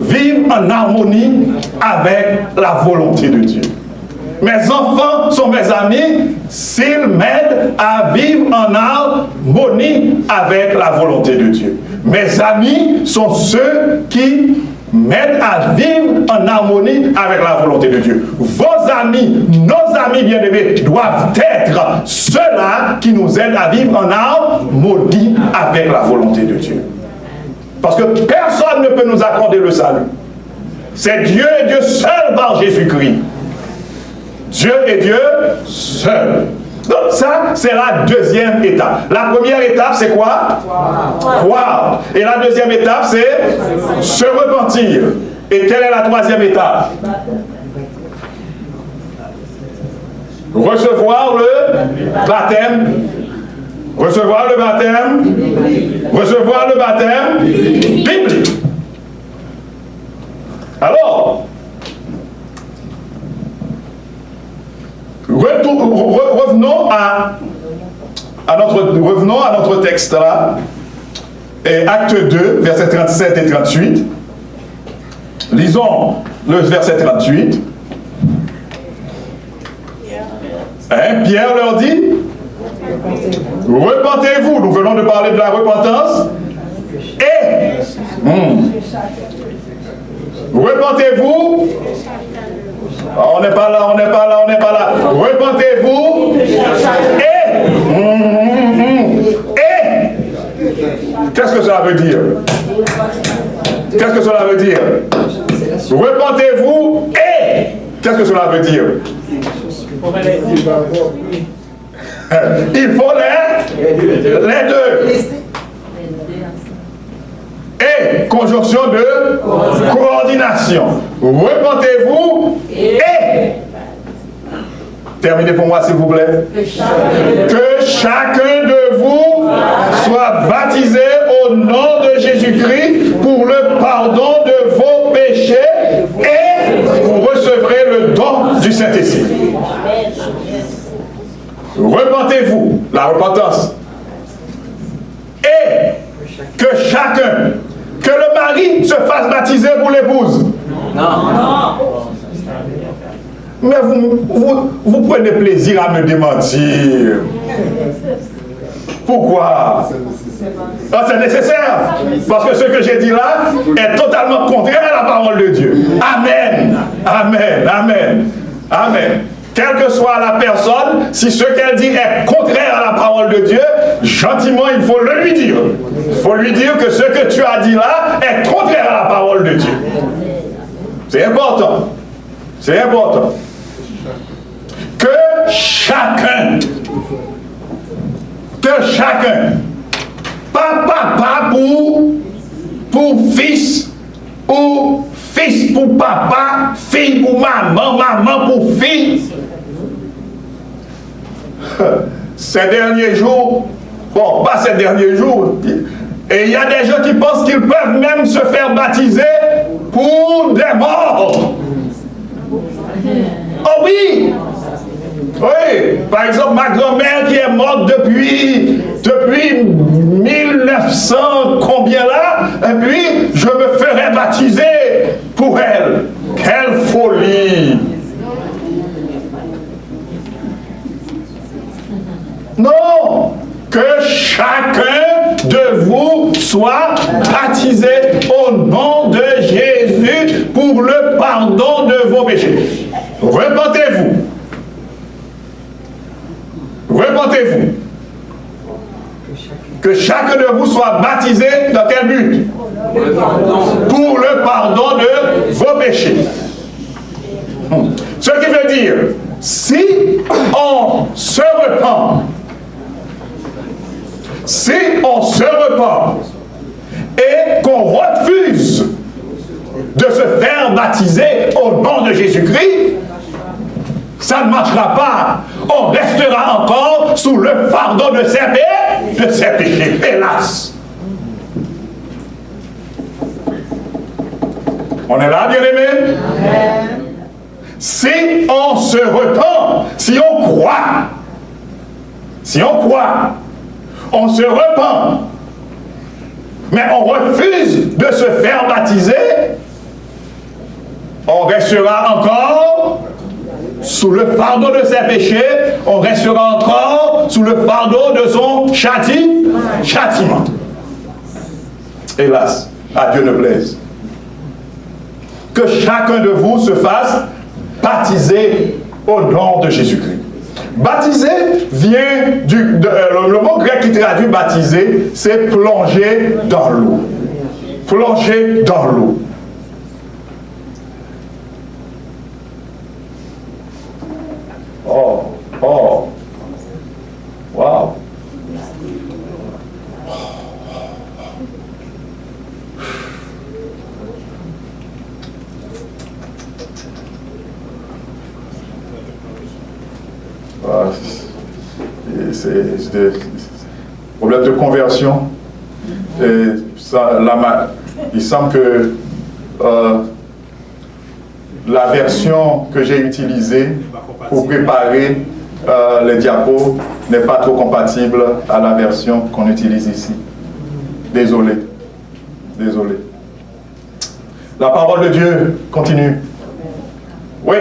vivre en harmonie avec la volonté de Dieu. Mes enfants sont mes amis s'ils m'aident à vivre en harmonie avec la volonté de Dieu. Mes amis sont ceux qui m'aident à vivre en harmonie avec la volonté de Dieu. Vos amis, nos amis bien-aimés, doivent être ceux-là qui nous aident à vivre en harmonie avec la volonté de Dieu. Parce que personne ne peut nous accorder le salut. C'est Dieu et Dieu seul par Jésus-Christ. Dieu et Dieu seul. Donc ça, c'est la deuxième étape. La première étape, c'est quoi? Croire. Et la deuxième étape, c'est se repentir. Et quelle est la troisième étape? Recevoir le baptême. Recevoir le baptême. Recevoir le baptême biblique. Alors, revenons à notre texte là. Et acte 2, versets 37 et 38. Lisons le verset 38. Pierre leur dit, repentez-vous. Nous venons de parler de la repentance. Et Repentez-vous. On n'est pas là. Repentez-vous. Qu'est-ce que cela veut dire? Repentez-vous et qu'est-ce que cela veut dire? Il faut les deux. Et conjonction de coordination. Repentez-vous et terminez pour moi s'il vous plaît. Que chacun de vous soit baptisé au nom de Jésus-Christ pour le pardon de vos péchés et vous recevrez le don du Saint-Esprit. Repentez-vous, la repentance. Et que chacun, que le mari se fasse baptiser pour l'épouse. Non. Mais vous prenez plaisir à me démentir. Pourquoi? C'est nécessaire. Parce que ce que j'ai dit là est totalement contraire à la parole de Dieu. Amen. Quelle que soit la personne, si ce qu'elle dit est contraire à la parole de Dieu, gentiment, il faut le lui dire. Il faut lui dire que ce que tu as dit là est contraire à la parole de Dieu. C'est important. Que chacun, pas pour fils, ou fils pour papa, fille pour maman, maman pour fille. Ces derniers jours, bon, pas ces derniers jours, et il y a des gens qui pensent qu'ils peuvent même se faire baptiser pour des morts. Oh oui! Oui, par exemple, ma grand-mère qui est morte depuis 1900, combien là, et puis je me ferai baptiser pour elle. Quelle folie! Non! Que chacun de vous soit baptisé au nom de Jésus pour le pardon de vos péchés. Repentez-vous. Que chacun de vous soit baptisé dans quel but? Pour le pardon de vos péchés. Ce qui veut dire, si on se repent, et qu'on refuse de se faire baptiser au nom de Jésus-Christ, ça ne marchera pas. On restera encore sous le fardeau de ses péchés, hélas. On est là, bien-aimés? Si on se repent, si on croit, on se repent, mais on refuse de se faire baptiser, on restera encore sous le fardeau de ses péchés, on restera encore sous le fardeau de son châtiment. Hélas, à Dieu ne plaise. Que chacun de vous se fasse baptiser au nom de Jésus-Christ. Baptiser vient le mot grec qui traduit baptiser, c'est plonger dans l'eau. Plonger dans l'eau. Oh, wow. C'est des problèmes de conversion. Et ça, il semble que la version que j'ai utilisée pour préparer les diapos n'est pas trop compatible à la version qu'on utilise ici. Désolé. La parole de Dieu continue. Oui.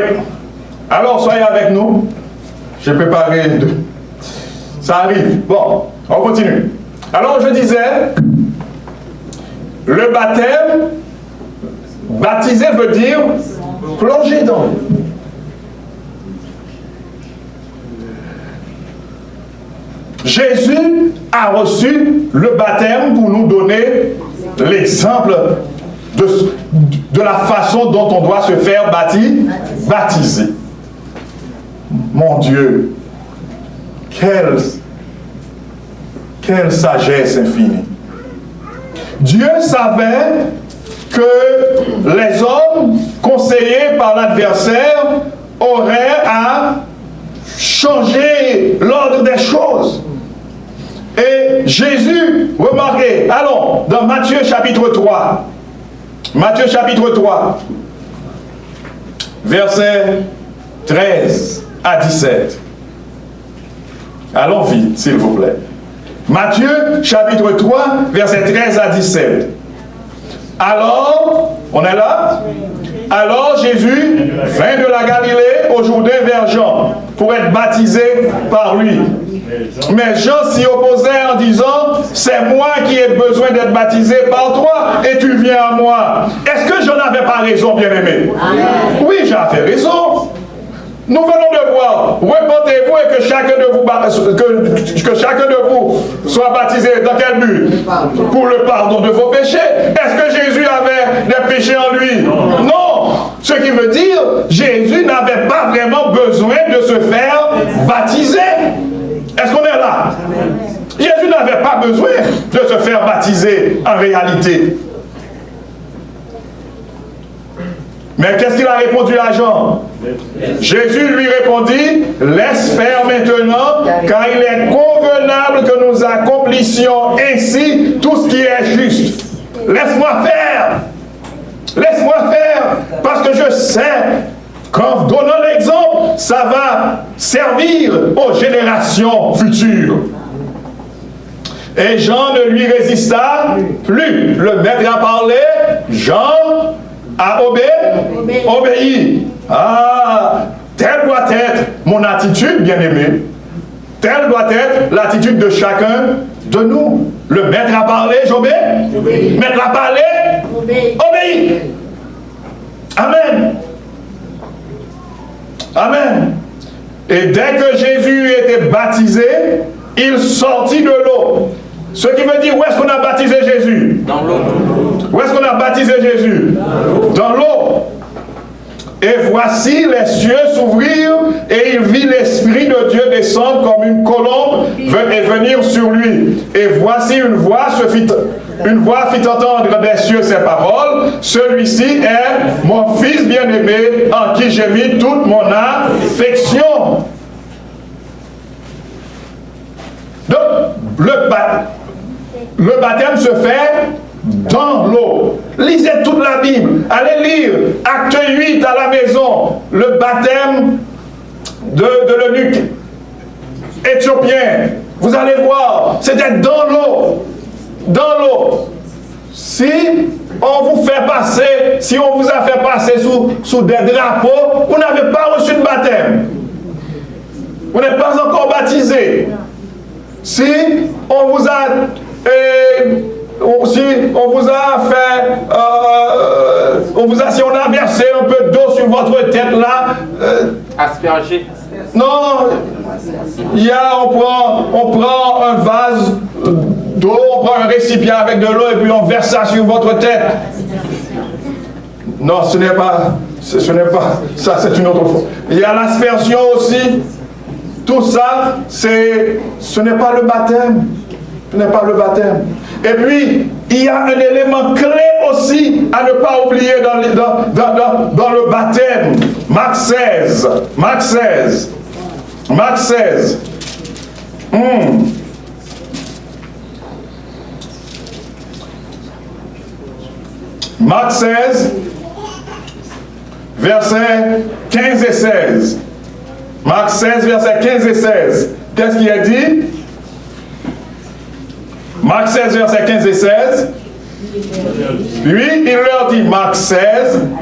Alors, soyez avec nous. J'ai préparé deux. Ça arrive. Bon, on continue. Alors, je disais, le baptême Baptiser veut dire plonger dans l'eau. Jésus a reçu le baptême pour nous donner l'exemple de la façon dont on doit se faire baptiser. Mon Dieu, quelle sagesse infinie. Dieu savait que les hommes conseillés par l'adversaire auraient à changer l'ordre des choses. Et Jésus, remarquez, allons dans Matthieu chapitre 3. Matthieu chapitre 3, versets 13 à 17. Allons vite, s'il vous plaît. Matthieu chapitre 3, versets 13 à 17. Alors, on est là? Alors Jésus vint de la Galilée au Jourdain vers Jean pour être baptisé par lui. Mais Jean s'y opposait en disant, c'est moi qui ai besoin d'être baptisé par toi et tu viens à moi. Est-ce que Jean n'avait pas raison, bien-aimé? Oui, Jean avait raison. Nous venons de voir, repentez-vous et que chacun de vous soit baptisé dans quel but? Pour le pardon de vos péchés. Est-ce que Jésus avait des péchés en lui? Non. Ce qui veut dire, Jésus n'avait pas vraiment besoin de se faire baptiser. Est-ce qu'on est là? Jésus n'avait pas besoin de se faire baptiser en réalité. Mais qu'est-ce qu'il a répondu à Jean? Jésus lui répondit, laisse faire maintenant, car il est convenable que nous accomplissions ainsi tout ce qui est juste. Laisse-moi faire. Laisse-moi faire. Parce que je sais qu'en donnant l'exemple, ça va servir aux générations futures. Et Jean ne lui résista plus. Le maître a parlé, Jean a obéi. Ah, telle doit être mon attitude, bien-aimé. Telle doit être l'attitude de chacun de nous. Le maître a parlé, j'obéis. Le maître a parlé, obéis. Amen. Amen. Et dès que Jésus était baptisé, il sortit de l'eau. Ce qui veut dire, où est-ce qu'on a baptisé Jésus? Dans l'eau. Où est-ce qu'on a baptisé Jésus? Dans l'eau. Et voici les cieux s'ouvrirent et il vit l'Esprit de Dieu descendre comme une colombe et venir sur lui. Et voici une voix fit entendre des cieux ces paroles. Celui-ci est mon Fils bien-aimé en qui j'ai mis toute mon affection. Donc, le baptême se fait dans l'eau. Lisez toute la Bible. Allez lire Acte 8 à la maison. Le baptême de l'eunuque éthiopien. Vous allez voir, c'était dans l'eau. Dans l'eau. Si on vous fait passer, si on vous a fait passer sous des drapeaux, vous n'avez pas reçu de baptême. Vous n'êtes pas encore baptisé. Si on vous a si on a versé un peu d'eau sur votre tête là, Asperger. non, on prend un vase d'eau, on prend un récipient avec de l'eau et puis on verse ça sur votre tête. Non, ce n'est pas ça, c'est une autre fois. Il y a l'aspersion aussi. Tout ça, ce n'est pas le baptême. Ce n'est pas le baptême. Et puis, il y a un élément clé aussi à ne pas oublier dans le baptême. Marc 16. Marc 16. Marc 16. Marc 16, versets 15 et 16. Marc 16, versets 15 et 16. Qu'est-ce qu'il a dit? Marc 16, versets 15 et 16. Puis il leur dit, Marc 16,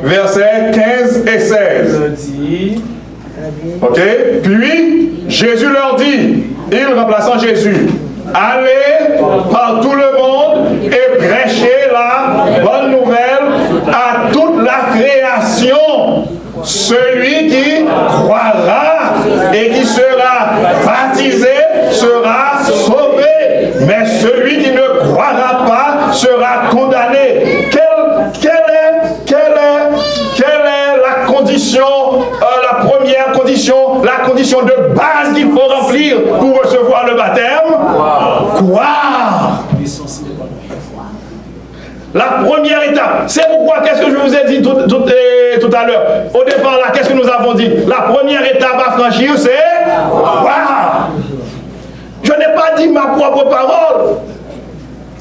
versets 15 et 16. Ok? Puis Jésus leur dit, il remplaçant Jésus, allez par tout le monde et prêchez la bonne nouvelle à toute celui qui croira et qui sera baptisé sera sauvé, mais celui qui ne croira pas sera condamné. Quelle est la condition, la première condition, la condition de base qu'il faut remplir pour recevoir le baptême? Croire. La première étape, c'est pourquoi, qu'est-ce que je vous ai dit tout à l'heure? Au départ, là, qu'est-ce que nous avons dit? La première étape à franchir, c'est croire. Je n'ai pas dit ma propre parole.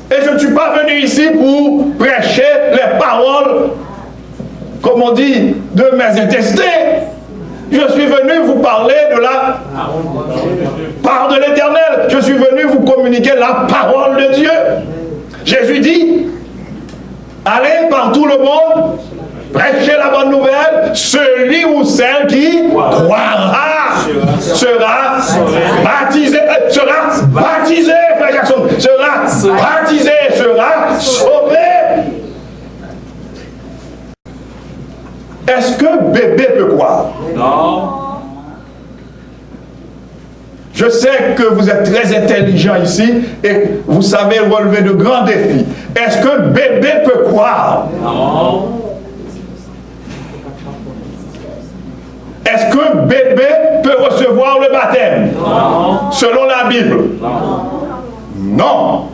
Et je ne suis pas venu ici pour prêcher les paroles, comme on dit, de mes intestins. Je suis venu vous parler de la parole de l'Éternel. Je suis venu vous communiquer la parole de Dieu. Jésus dit, allez par tout le monde, prêchez la bonne nouvelle. Celui ou celle qui croira sera baptisé, frère Jackson, sera baptisé, sera sauvé. Est-ce que bébé peut croire? Non. Je sais que vous êtes très intelligent ici et vous savez relever de grands défis. Est-ce que bébé peut croire? Non. Est-ce que bébé peut recevoir le baptême? Non. Selon la Bible? Non.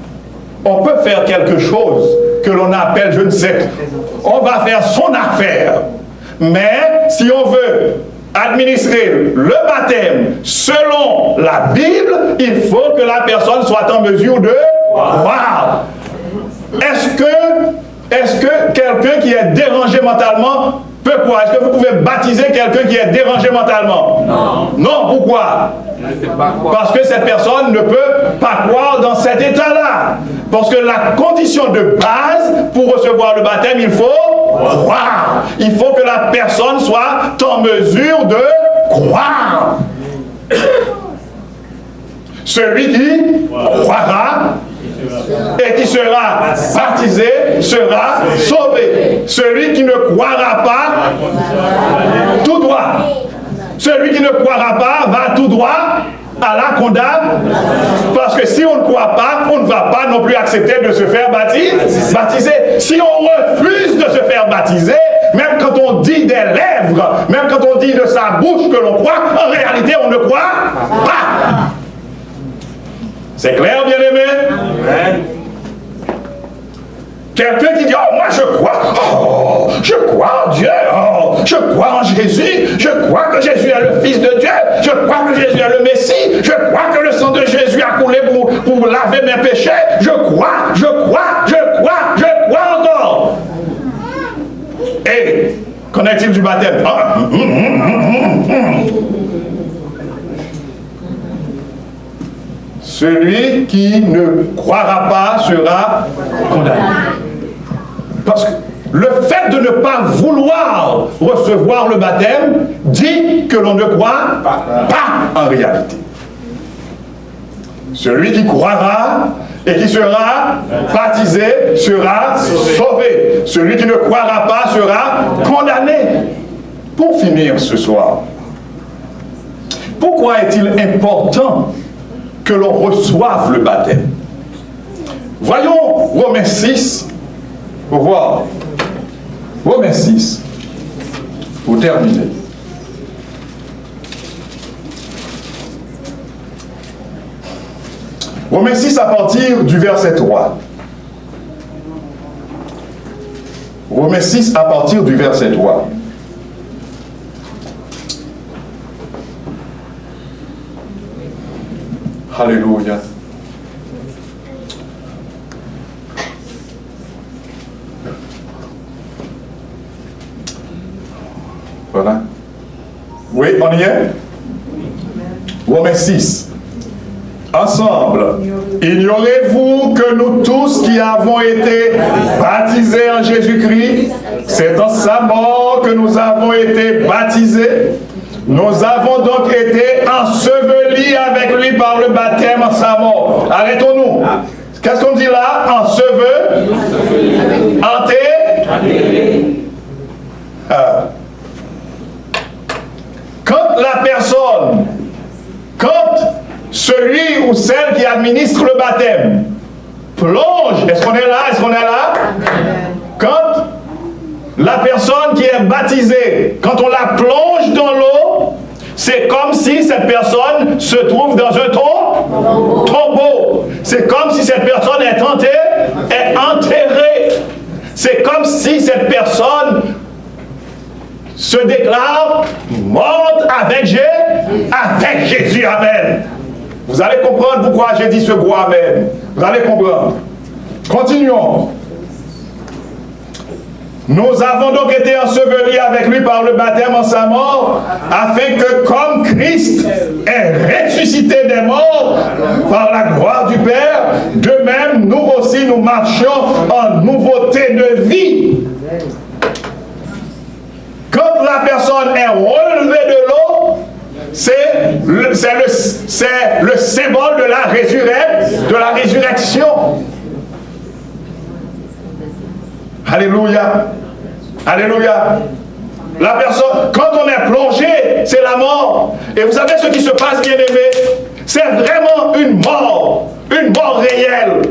On peut faire quelque chose que l'on appelle, je ne sais, on va faire son affaire. Mais si on veut administrer le baptême selon la Bible, il faut que la personne soit en mesure de croire. Est-ce que quelqu'un qui est dérangé mentalement peut croire? Est-ce que vous pouvez baptiser quelqu'un qui est dérangé mentalement? Non. Non, pourquoi? Je ne sais pas quoi. Parce que cette personne ne peut pas croire dans cet état-là. Parce que la condition de base pour recevoir le baptême, il faut croire. Il faut que la personne soit en mesure de croire. Celui qui croira et qui sera baptisé sera sauvé. Celui qui ne croira pas, tout droit. Celui qui ne croira pas va tout droit à la condamnation. Parce que si on ne croit pas, on ne va pas non plus accepter de se faire baptiser. Si on refuse de se faire baptiser, même quand on dit des lèvres, même quand on dit de sa bouche que l'on croit, en réalité on ne croit pas. C'est clair, bien-aimé? Quelqu'un qui dit, oh, moi je crois en Dieu, je crois en Jésus, je crois que Jésus est le Fils de Dieu, je crois que Jésus est le Messie, je crois que le sang de Jésus a coulé pour laver mes péchés, je crois encore. Et qu'en est-il du baptême? Celui qui ne croira pas sera condamné. Parce que le fait de ne pas vouloir recevoir le baptême dit que l'on ne croit pas en réalité. Celui qui croira et qui sera baptisé sera sauvé. Celui qui ne croira pas sera condamné. Pour finir ce soir, pourquoi est-il important que l'on reçoive le baptême? Voyons Romains 6 pour voir. Romains 6 pour terminer. Romains 6 à partir du verset 3. Romains 6 à partir du verset 3. Alléluia. Voilà. Oui, on y est? Romains 6. Ensemble, ignorez-vous que nous tous qui avons été baptisés en Jésus-Christ, c'est en sa mort que nous avons été baptisés. Nous avons donc été ensevelis avec lui par le baptême en sa mort. Arrêtons-nous. Qu'est-ce qu'on dit là? Enseveli. Enterré. ou celle qui administre le baptême plonge. Est-ce qu'on est là? Est-ce qu'on est là? Quand la personne qui est baptisée, quand on la plonge dans l'eau, c'est comme si cette personne se trouve dans un tombeau. C'est comme si cette personne est enterrée. C'est comme si cette personne se déclare morte avec Jésus. Amen. Vous allez comprendre pourquoi j'ai dit ce gros amen. Vous allez comprendre. Continuons. Nous avons donc été ensevelis avec lui par le baptême en sa mort, afin que comme Christ est ressuscité des morts par la gloire du Père, de même nous aussi nous marchions en nouveauté de vie. Quand la personne est relevée de l'eau, c'est le symbole de la résurrection. Alléluia. Alléluia. La personne, quand on est plongé, c'est la mort. Et vous savez ce qui se passe, bien-aimés? C'est vraiment une mort réelle.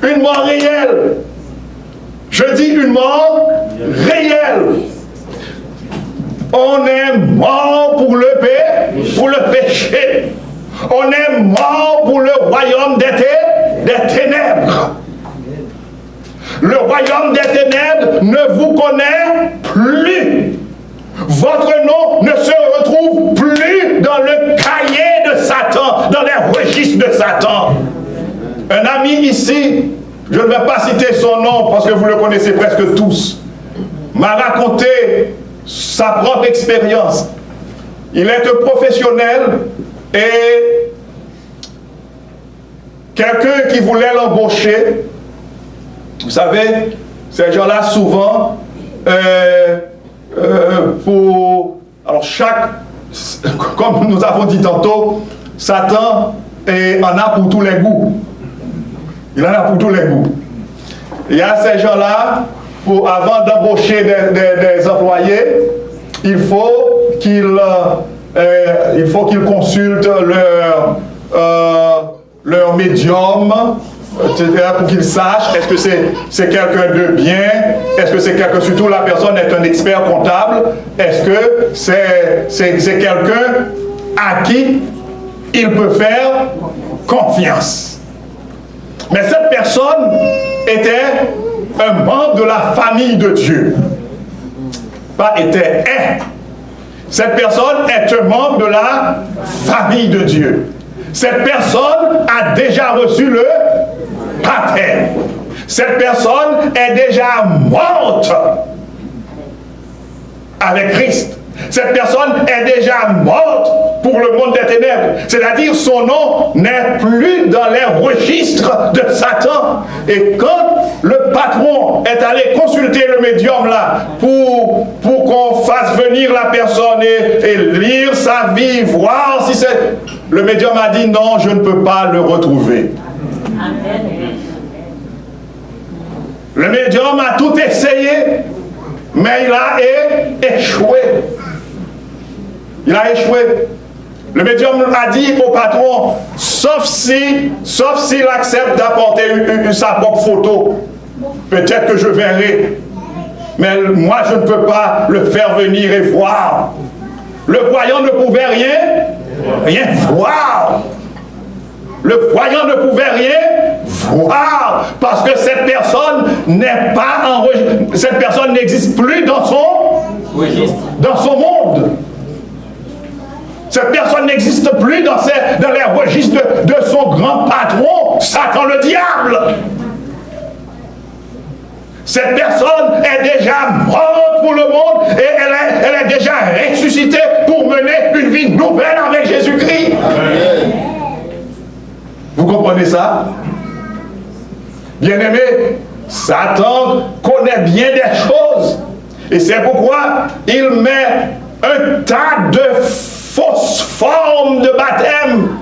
Une mort réelle. Je dis une mort réelle. On est mort pour le péché. On est mort pour le royaume des ténèbres. Le royaume des ténèbres ne vous connaît plus. Votre nom ne se retrouve plus dans le cahier de Satan, dans les registres de Satan. Un ami ici, je ne vais pas citer son nom parce que vous le connaissez presque tous, m'a raconté sa propre expérience. Il est un professionnel et quelqu'un qui voulait l'embaucher. Vous savez, ces gens-là, souvent, comme nous avons dit tantôt, Satan en a pour tous les goûts. Il en a pour tous les goûts. Il y a ces gens-là, avant d'embaucher des employés, il faut qu'ils consultent leur médium, pour qu'ils sachent est-ce que c'est quelqu'un de bien, est-ce que c'est quelqu'un, surtout la personne est un expert comptable, est-ce que c'est quelqu'un à qui il peut faire confiance. Mais cette personne était un membre de la famille de Dieu. Cette personne est un membre de la famille de Dieu. Cette personne a déjà reçu le baptême. Cette personne est déjà morte avec Christ. Cette personne est déjà morte pour le monde des ténèbres. C'est-à-dire son nom n'est plus dans les registres de Satan. Et quand le patron est allé consulter le médium là pour qu'on fasse venir la personne et lire sa vie, voir si c'est... Le médium a dit non, je ne peux pas le retrouver. Amen. Le médium a tout essayé, mais il a échoué. Il a échoué. Le médium a dit au patron, sauf s'il accepte d'apporter sa propre photo, peut-être que je verrai. Mais moi, je ne peux pas le faire venir et voir. Le voyant ne pouvait rien voir. Le voyant ne pouvait rien voir parce que cette personne n'est pas enregistrée. Cette personne n'existe plus dans son monde. Cette personne n'existe plus dans les registres de son grand patron, Satan le diable. Cette personne est déjà morte pour le monde et elle est déjà ressuscitée pour mener une vie nouvelle avec Jésus-Christ. Vous comprenez ça? Bien-aimé, Satan connaît bien des choses. Et c'est pourquoi il met un tas de fausses formes de baptême.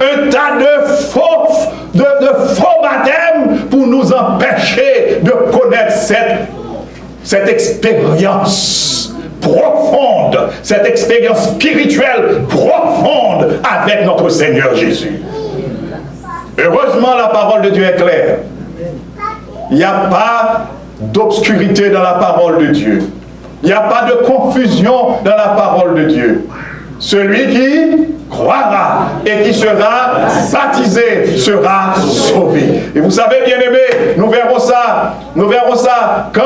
Un tas de faux baptêmes pour nous empêcher de connaître cette expérience profonde, cette expérience spirituelle profonde avec notre Seigneur Jésus. Heureusement, la parole de Dieu est claire. Il n'y a pas d'obscurité dans la parole de Dieu. Il n'y a pas de confusion dans la parole de Dieu. Celui qui croira et qui sera baptisé sera sauvé. Et vous savez, bien-aimés, nous verrons ça. Quand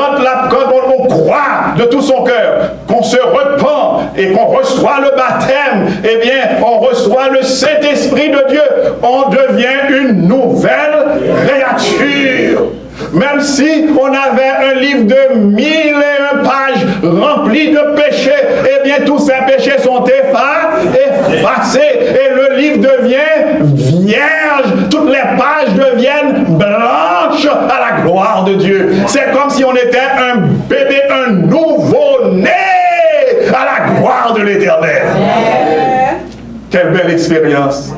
on croit de tout son cœur, qu'on se repent et qu'on reçoit le baptême, eh bien, on reçoit le Saint-Esprit de Dieu. On devient une nouvelle créature. Même si on avait un livre de 1001 pages rempli de péchés, eh bien tous ces péchés sont effacés et le livre devient vierge. Toutes les pages deviennent blanches à la gloire de Dieu. C'est comme si on était un bébé, un nouveau-né à la gloire de l'Éternel. Quelle belle expérience.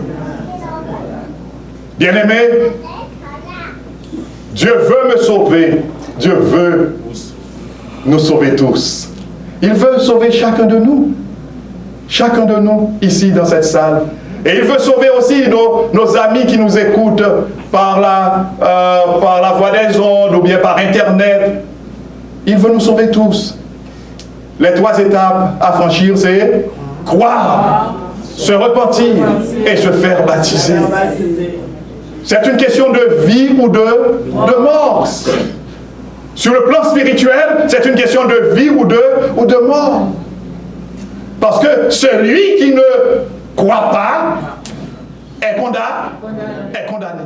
Bien-aimé, Dieu veut me sauver. Dieu veut nous sauver tous. Il veut sauver chacun de nous. Chacun de nous, ici dans cette salle. Et il veut sauver aussi nos amis qui nous écoutent par la voie des ondes ou bien par Internet. Il veut nous sauver tous. Les 3 étapes à franchir, c'est croire, se repentir et se faire baptiser. C'est une question de vie ou de mort. Sur le plan spirituel, c'est une question de vie ou de mort. Parce que celui qui ne croit pas est condamné.